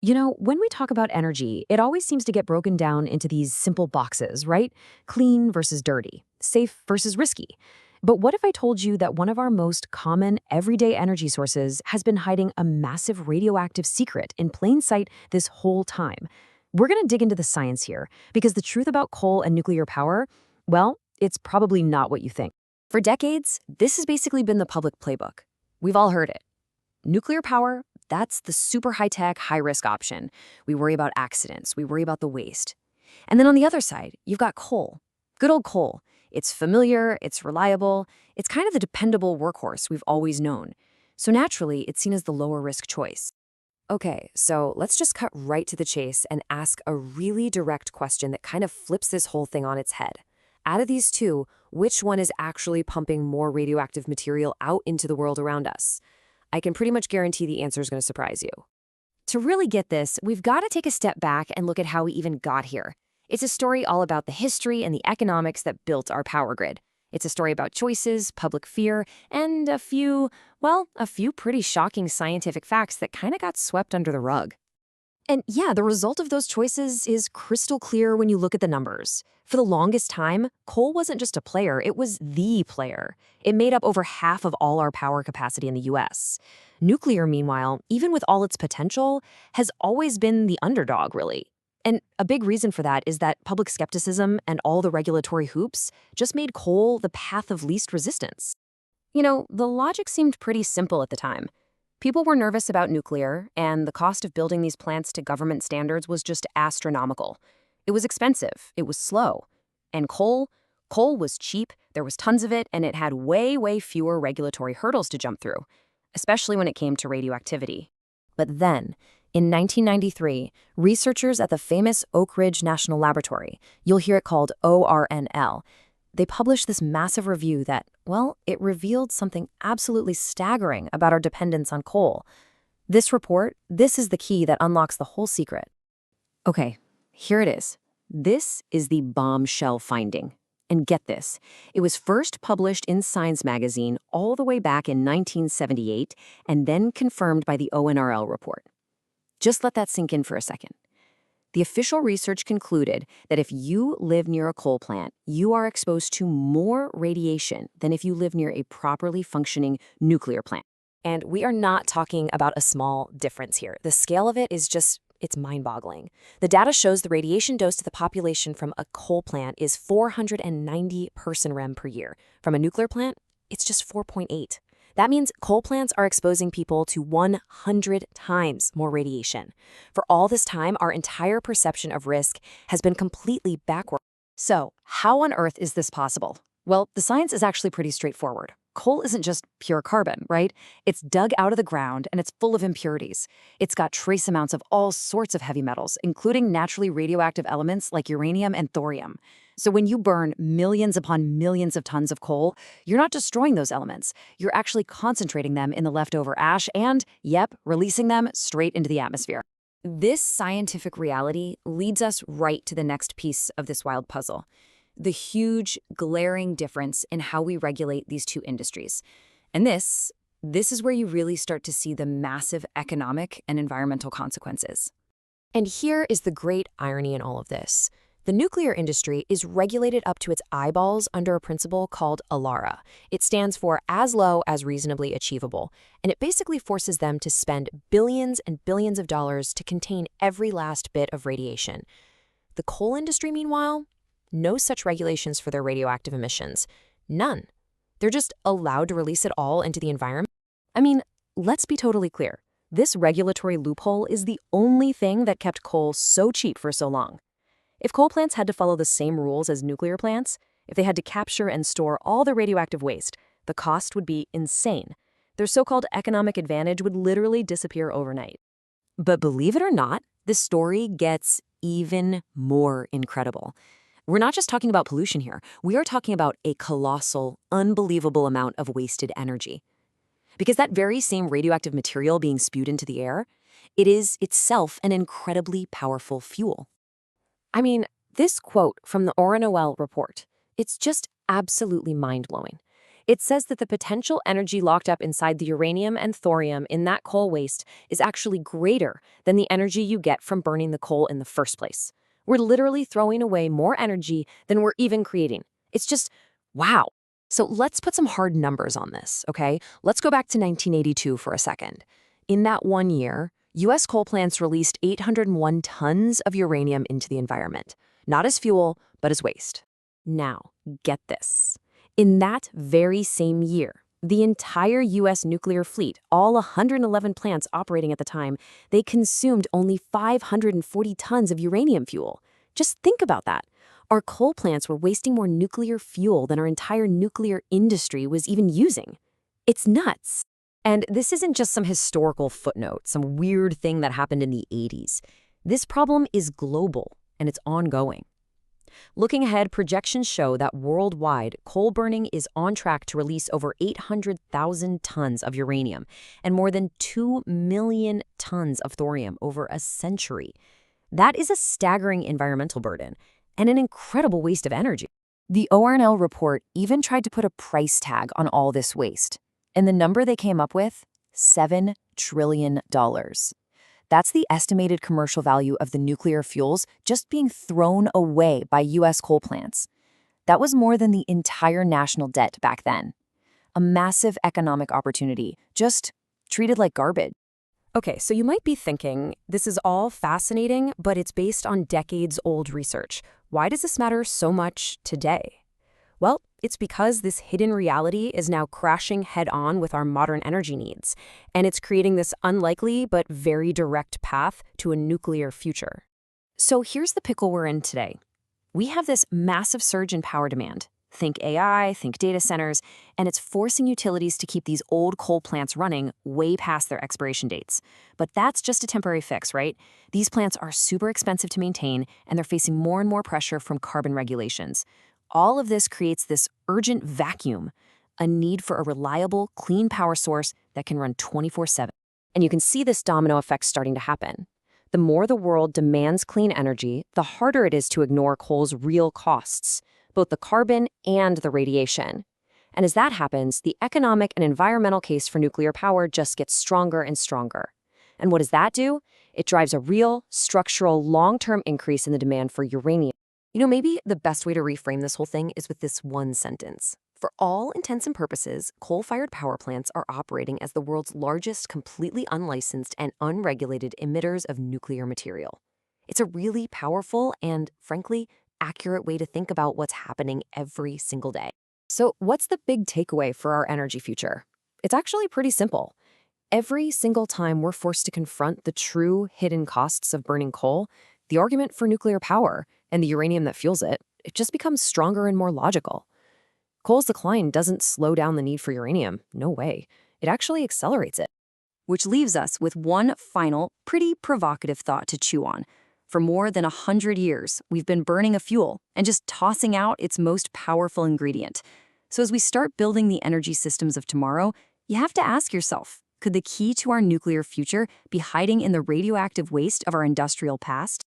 When we talk about energy, it always seems to get broken down into these simple boxes, right? Clean versus dirty, safe versus risky. But what if I told you that one of our most common everyday energy sources has been hiding a massive radioactive secret in plain sight this whole time? We're going to dig into the science here, because the truth about coal and nuclear power, well, it's probably not what you think. For decades, this has basically been the public playbook. We've all heard it. Nuclear power, that's the super high-tech, high-risk option. We worry about accidents. We worry about the waste. And then on the other side, you've got coal. Good old coal. It's familiar, it's reliable, it's kind of the dependable workhorse we've always known. So naturally, it's seen as the lower-risk choice. Okay, so let's just cut right to the chase and ask a really direct question that kind of flips this whole thing on its head. Out of these two, which one is actually pumping more radioactive material out into the world around us? I can pretty much guarantee the answer is going to surprise you. To really get this, we've got to take a step back and look at how we even got here. It's a story all about the history and the economics that built our power grid. It's a story about choices, public fear, and a few pretty shocking scientific facts that kind of got swept under the rug. And yeah, the result of those choices is crystal clear when you look at the numbers. For the longest time, coal wasn't just a player, it was the player. It made up over half of all our power capacity in the US. Nuclear, meanwhile, even with all its potential, has always been the underdog, really. And a big reason for that is that public skepticism and all the regulatory hoops just made coal the path of least resistance. The logic seemed pretty simple at the time. People were nervous about nuclear, and the cost of building these plants to government standards was just astronomical. It was expensive, it was slow. And coal was cheap, there was tons of it, and it had way fewer regulatory hurdles to jump through, especially when it came to radioactivity. But then, in 1993, researchers at the famous Oak Ridge National Laboratory, you'll hear it called ORNL, they published this massive review that, it revealed something absolutely staggering about our dependence on coal. This report, this is the key that unlocks the whole secret. Okay, here it is. This is the bombshell finding. And get this, it was first published in Science magazine all the way back in 1978 and then confirmed by the ONRL report. Just let that sink in for a second. The official research concluded that if you live near a coal plant, you are exposed to more radiation than if you live near a properly functioning nuclear plant. And we are not talking about a small difference here. The scale of it is it's mind-boggling. The data shows the radiation dose to the population from a coal plant is 490 person rem per year. From a nuclear plant, it's just 4.8. That means coal plants are exposing people to 100 times more radiation. For all this time, our entire perception of risk has been completely backward. So, how on earth is this possible? Well, the science is actually pretty straightforward. Coal isn't just pure carbon, right? It's dug out of the ground and it's full of impurities. It's got trace amounts of all sorts of heavy metals, including naturally radioactive elements like uranium and thorium. So when you burn millions upon millions of tons of coal, you're not destroying those elements. You're actually concentrating them in the leftover ash and, releasing them straight into the atmosphere. This scientific reality leads us right to the next piece of this wild puzzle. The huge, glaring difference in how we regulate these two industries. And this is where you really start to see the massive economic and environmental consequences. And here is the great irony in all of this. The nuclear industry is regulated up to its eyeballs under a principle called ALARA. It stands for as low as reasonably achievable, and it basically forces them to spend billions and billions of dollars to contain every last bit of radiation. The coal industry, meanwhile, no such regulations for their radioactive emissions. None. They're just allowed to release it all into the environment. I mean, let's be totally clear. This regulatory loophole is the only thing that kept coal so cheap for so long. If coal plants had to follow the same rules as nuclear plants, if they had to capture and store all the radioactive waste, the cost would be insane. Their so-called economic advantage would literally disappear overnight. But believe it or not, the story gets even more incredible. We're not just talking about pollution here. We are talking about a colossal, unbelievable amount of wasted energy. Because that very same radioactive material being spewed into the air, it is itself an incredibly powerful fuel. I mean, this quote from the ORNL report, it's just absolutely mind-blowing. It says that the potential energy locked up inside the uranium and thorium in that coal waste is actually greater than the energy you get from burning the coal in the first place. We're literally throwing away more energy than we're even creating. It's just, wow. So let's put some hard numbers on this, okay? Let's go back to 1982 for a second. In that 1 year, U.S. coal plants released 801 tons of uranium into the environment, not as fuel, but as waste. Now, get this. In that very same year, the entire U.S. nuclear fleet, all 111 plants operating at the time, they consumed only 540 tons of uranium fuel. Just think about that. Our coal plants were wasting more nuclear fuel than our entire nuclear industry was even using. It's nuts. And this isn't just some historical footnote, some weird thing that happened in the 80s. This problem is global, and it's ongoing. Looking ahead, projections show that worldwide, coal burning is on track to release over 800,000 tons of uranium and more than 2 million tons of thorium over a century. That is a staggering environmental burden and an incredible waste of energy. The ORNL report even tried to put a price tag on all this waste. And the number they came up with? $7 trillion. That's the estimated commercial value of the nuclear fuels just being thrown away by U.S. coal plants. That was more than the entire national debt back then. A massive economic opportunity, just treated like garbage. Okay, so you might be thinking, this is all fascinating, but it's based on decades-old research. Why does this matter so much today? Well, it's because this hidden reality is now crashing head-on with our modern energy needs, and it's creating this unlikely but very direct path to a nuclear future. So here's the pickle we're in today. We have this massive surge in power demand. Think AI, think data centers, and it's forcing utilities to keep these old coal plants running way past their expiration dates. But that's just a temporary fix, right? These plants are super expensive to maintain, and they're facing more and more pressure from carbon regulations. All of this creates this urgent vacuum, a need for a reliable, clean power source that can run 24/7. And you can see this domino effect starting to happen. The more the world demands clean energy, the harder it is to ignore coal's real costs, both the carbon and the radiation. And as that happens, the economic and environmental case for nuclear power just gets stronger and stronger. And what does that do? It drives a real, structural, long-term increase in the demand for uranium. You know, maybe the best way to reframe this whole thing is with this one sentence. For all intents and purposes, coal-fired power plants are operating as the world's largest completely unlicensed and unregulated emitters of nuclear material. It's a really powerful and, frankly, accurate way to think about what's happening every single day. So what's the big takeaway for our energy future? It's actually pretty simple. Every single time we're forced to confront the true hidden costs of burning coal, the argument for nuclear power and the uranium that fuels it, it just becomes stronger and more logical. Coal's decline doesn't slow down the need for uranium. No way. It actually accelerates it. Which leaves us with one final, pretty provocative thought to chew on. For more than 100 years, we've been burning a fuel and just tossing out its most powerful ingredient. So as we start building the energy systems of tomorrow, you have to ask yourself, could the key to our nuclear future be hiding in the radioactive waste of our industrial past?